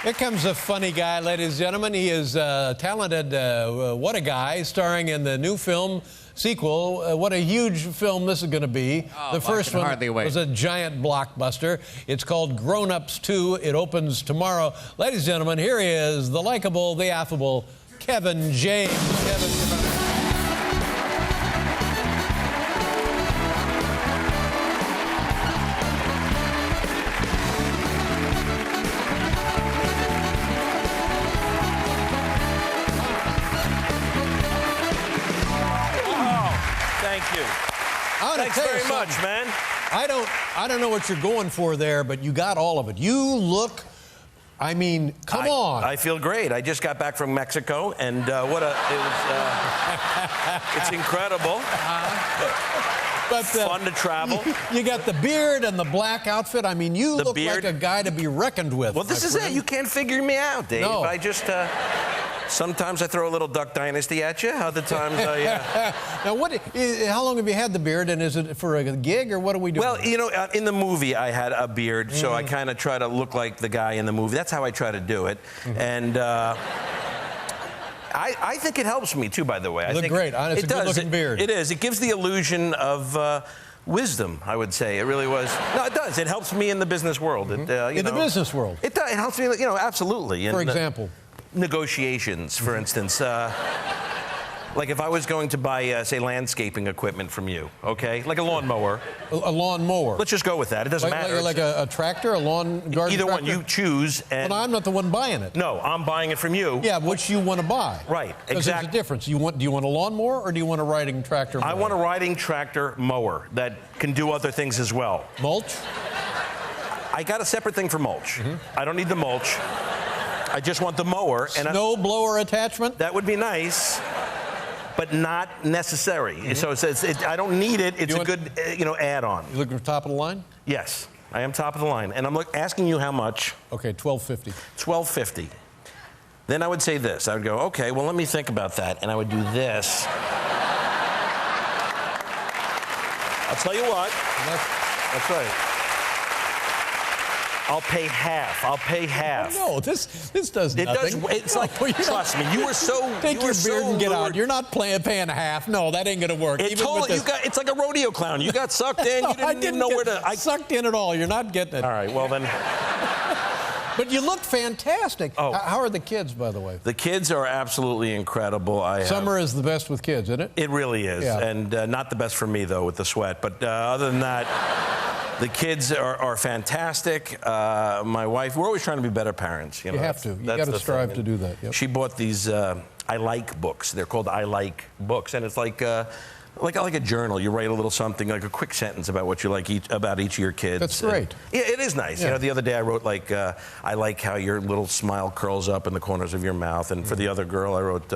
Here comes a funny guy, ladies and gentlemen. He is talented. What a guy, starring in the new film sequel. What a huge film this is going to be. Oh, the first one hardly wait. was a giant blockbuster. It's called Grown Ups 2. It opens tomorrow. Ladies and gentlemen, here he is, the likable, the affable Kevin James. Kevin, Thank you. Thanks very much, man. I don't know what you're going for there, but you got all of it. You look, I mean, come on. I feel great. I just got back from Mexico, and it's incredible. But fun to travel. You got the beard and the black outfit. I mean, you look like a guy to be reckoned with. Well, this is it. You can't figure me out, Dave. No. I just sometimes I throw a little Duck Dynasty at you. Other times I. Now, how long have you had the beard, and is it for a gig, or what are we doing? Well, you know, in the movie I had a beard, so I kind of try to look like the guy in the movie. That's how I try to do it, and. I think it helps me too, by the way. You look great. It's a good-looking beard. It is. It gives the illusion of wisdom, I would say. It really was. No, it does. It helps me in the business world. In the business world? It does. It helps me, you know, absolutely. For example? Negotiations, for instance. Like if I was going to buy, say, landscaping equipment from you, okay? Like a lawnmower. A lawnmower? Let's just go with that. It doesn't matter. Like a tractor, a lawn garden Either tractor? one. You choose. And Well, I'm not the one buying it. No, I'm buying it from you. Yeah, which you want to buy. Right, Because there's a difference. Do you want a lawnmower, or do you want a riding tractor mower? I want a riding tractor mower that can do other things as well. Mulch? I got a separate thing for mulch. I don't need the mulch. I just want the mower. And Snow blower attachment? That would be nice, but not necessary. So I don't need it. It's a good, add-on. You looking for top of the line? Yes, I am top of the line, and I'm asking you how much. Okay, $12.50. $12.50. Then I would say this. I would go, okay, well, let me think about that, and I would do this. I'll tell you what. That's right. I'll pay half. I'll pay half. No, this does nothing. It's like, trust me, you were so. Take your beard and get lured. out. You're not paying half. No, that ain't gonna work. It's like a rodeo clown. You got sucked in. No, You didn't even know where to. I sucked in at all. You're not getting it. All right. Well then. But you look fantastic. Oh. How are the kids, by the way? The kids are absolutely incredible. Summer is the best with kids, isn't it? It really is, Yeah. and not the best for me though with the sweat. But other than that. The kids are fantastic. My wife, we're always trying to be better parents. You have to. You got to strive to do that. Yep. She bought these I Like books. They're called I Like books, and it's like a journal. You write a little something, like a quick sentence about what you like about each of your kids. That's great. Yeah, it is nice. Yeah. You know, the other day I wrote I like how your little smile curls up in the corners of your mouth, and for the other girl I wrote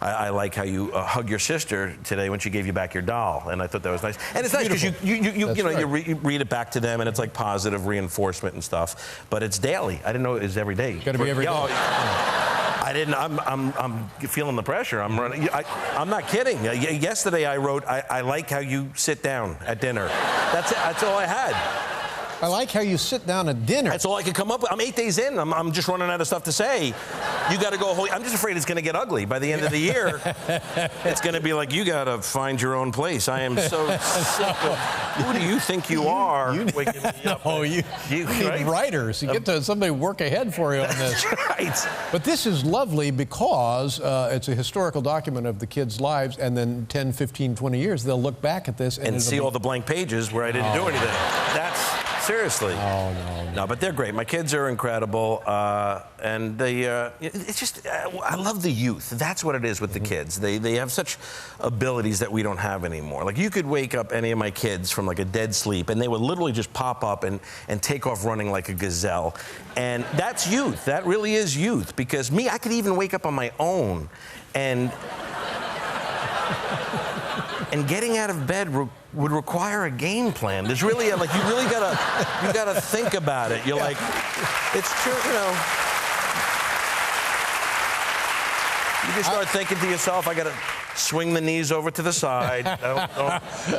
I like how you hug your sister today when she gave you back your doll, and I thought that was nice. And it's nice because you read it back to them, and it's like positive reinforcement and stuff. But it's daily. I didn't know it was every day. Got to be every day. I didn't. I'm feeling the pressure. I'm running. I'm not kidding. Yesterday I wrote, I like how you sit down at dinner. That's it. That's all I had. I like how you sit down at dinner. That's all I could come up with. I'm 8 days in. I'm just running out of stuff to say. You got to go. I'm just afraid it's going to get ugly by the end of the year. It's going to be like, you got to find your own place. I am so sick of. Who do you think you are? Waking me up. No, you need writers. You get to somebody work ahead for you on this. Right. But this is lovely because it's a historical document of the kids' lives, and then 10, 15, 20 years, they'll look back at this and see all the blank pages where I didn't do anything. That's seriously. No, but they're great. My kids are incredible, and it's just, I love the youth. That's what it is with the kids. They have such abilities that we don't have anymore. Like, you could wake up any of my kids from like a dead sleep, and they would literally just pop up and take off running like a gazelle. And that's youth. That really is youth. Because me, I could even wake up on my own, and getting out of bed would require a game plan. There's really you gotta think about it. You're like, it's true, you know. You just start thinking to yourself, I gotta swing the knees over to the side. Don't.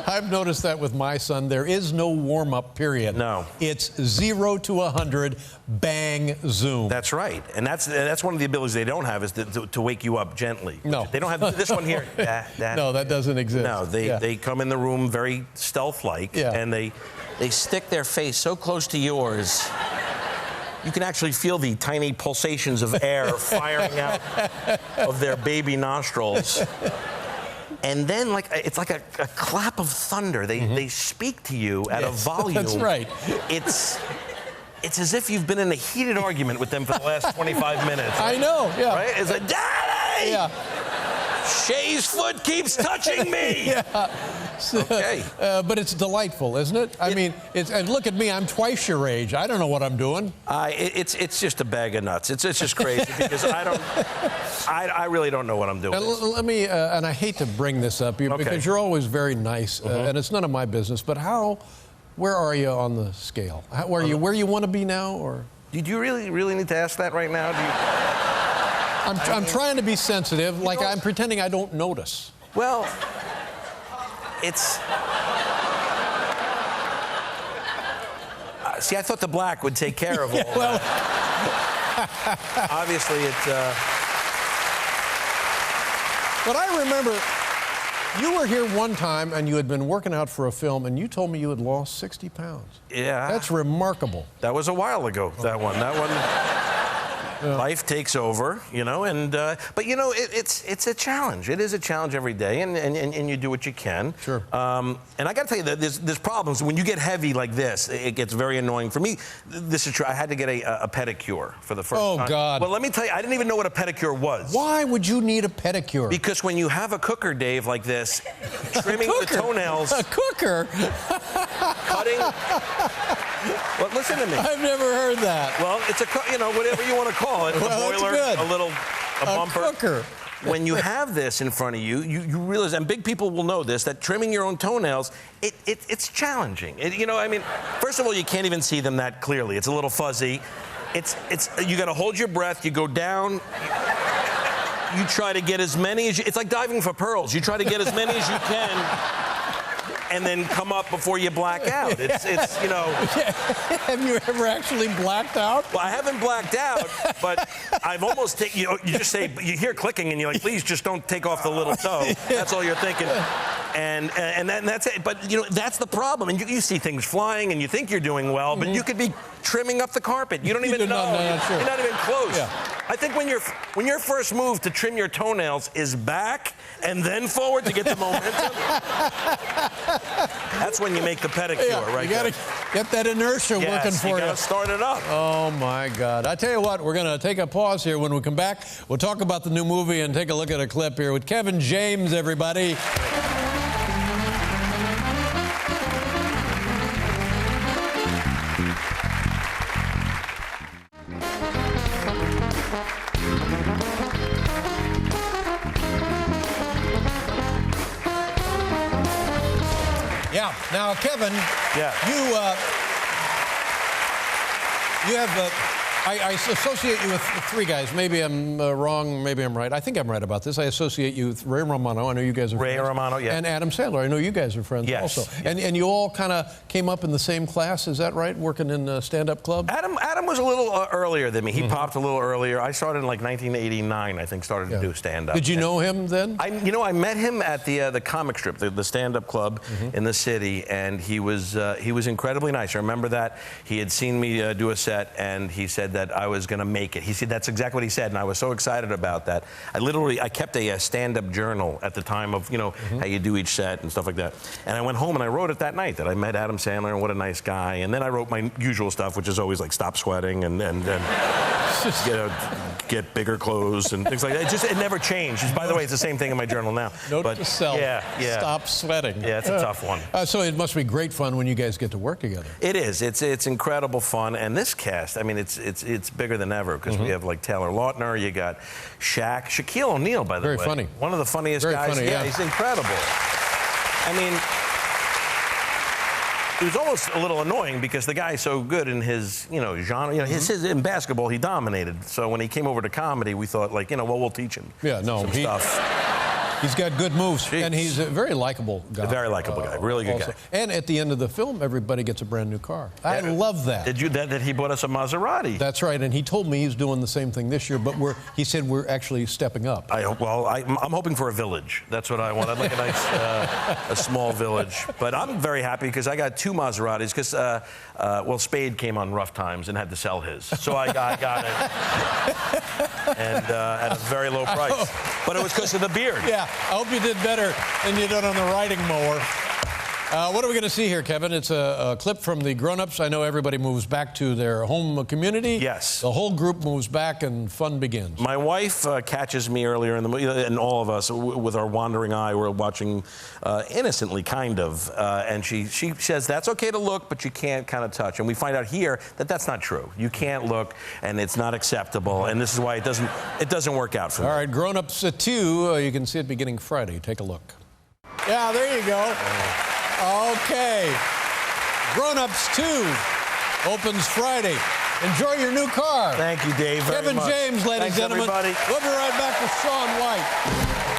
I've noticed that with my son. There is no warm-up period. No. It's 0 to 100, bang, zoom. That's right. And that's one of the abilities they don't have is to wake you up gently. No. They don't have this one here. No, that doesn't exist. No, they come in the room very stealth-like, and they stick their face so close to yours. You can actually feel the tiny pulsations of air firing out of their baby nostrils. And then, it's like a clap of thunder. They speak to you at a volume. That's right. It's as if you've been in a heated argument with them for the last 25 minutes. I know, yeah. Right? It's like, Daddy! Yeah. Shay's foot keeps touching me! Yeah. Okay. But it's delightful, isn't it? I mean, and look at me, I'm twice your age. I don't know what I'm doing. It's just a bag of nuts. It's just crazy because I really don't know what I'm doing. Let me, and I hate to bring this up because you're always very nice, and it's none of my business, but where are you on the scale? Where you want to be now, or? Did you really need to ask that right now? I'm trying to be sensitive, like I'm pretending I don't notice. Well, it's... see, I thought the black would take care of all that. Obviously, it's... But I remember you were here one time and you had been working out for a film and you told me you had lost 60 pounds. Yeah. That's remarkable. That was a while ago, that one. Life takes over, and but it's a challenge. It is a challenge every day, and you do what you can. Sure. And I got to tell you that there's problems when you get heavy like this. It gets very annoying for me. This is true. I had to get a pedicure for the first time. Oh God. Well, let me tell you, I didn't even know what a pedicure was. Why would you need a pedicure? Because when you have a cooker, Dave, like this, trimming the toenails. A cooker. Cutting. Well, listen to me. I've never heard that. Well, it's whatever you want to call it. Well, a boiler, a bumper. A cooker. When you have this in front of you, you realize, and big people will know this, that trimming your own toenails, it's challenging. First of all, you can't even see them that clearly. It's a little fuzzy. You got to hold your breath. You go down. You try to get as many as it's like diving for pearls. You try to get as many as you can. And then come up before you black out. It's Have you ever actually blacked out? Well, I haven't blacked out, but I've almost taken. You just say you hear clicking, and you're like, please just don't take off the little toe. That's all you're thinking, and that's it. But that's the problem. And you see things flying, and you think you're doing well, but you could be trimming up the carpet. You don't even know. You're not even close. Yeah. I think when your first move to trim your toenails is back and then forward to get the momentum. That's when you make the pedicure, right? You got to get that inertia working for you. You got to start it up. Oh my God! I tell you what, we're going to take a pause here. When we come back, we'll talk about the new movie and take a look at a clip here with Kevin James. Everybody. Yeah. Now, Kevin, you have. I associate you with three guys. Maybe I'm wrong. Maybe I'm right. I think I'm right about this. I associate you with Ray Romano. I know you guys are friends. Ray Romano, yeah. And Adam Sandler. I know you guys are friends also. Yes. And you all kind of came up in the same class. Is that right? Working in a stand-up club. Adam was a little earlier than me. He popped a little earlier. I started in like 1989. I think started to do stand-up. Did you know him then? I met him at the comic strip, the stand-up club in the city, and he was incredibly nice. I remember that he had seen me do a set, and he said that I was going to make it. He said that's exactly what he said, and I was so excited about that. I kept a stand-up journal at the time of how you do each set and stuff like that. And I went home and I wrote it that night that I met Adam Sandler and what a nice guy. And then I wrote my usual stuff, which is always like stop sweating and get bigger clothes and things like that. It never changed. By the way, it's the same thing in my journal now. Note to self. Yeah. Stop sweating. Yeah, it's a tough one. So it must be great fun when you guys get to work together. It is. It's incredible fun. And this cast, I mean, it's bigger than ever because we have like Taylor Lautner, you got Shaquille O'Neal, by the way. Very funny. One of the funniest guys. Funny, yeah, he's incredible. I mean, it was almost a little annoying because the guy's so good in his, genre. His in basketball, he dominated. So when he came over to comedy, we thought, we'll teach him some stuff. He's got good moves, Jeez. and he's a very likable guy. A very likable guy, really good also. guy. And at the end of the film, everybody gets a brand new car. I love that. That he bought us a Maserati. That's right, and he told me he's doing the same thing this year, but he said we're actually stepping up. I'm hoping for a village. That's what I want. I'd like a nice, a small village. But I'm very happy because I got 2 Maseratis because, Spade came on rough times and had to sell his. So I got it. And at a very low price. But it was because of the beard. Yeah, I hope you did better than you did on the riding mower. What are we going to see here, Kevin? It's a clip from the grown-ups. I know everybody moves back to their home community. Yes. The whole group moves back and fun begins. My wife catches me earlier in the movie, and all of us, with our wandering eye, we're watching innocently, kind of. And she says, that's okay to look, but you can't kind of touch. And we find out here that that's not true. You can't look, and it's not acceptable. And this is why it doesn't work out for me. All right, Grown-ups 2, you can see it beginning Friday. Take a look. Yeah, there you go. Okay. Grown-ups 2 opens Friday. Enjoy your new car. Thank you, Dave. Kevin James, ladies and gentlemen. Everybody. We'll be right back with Shaun White.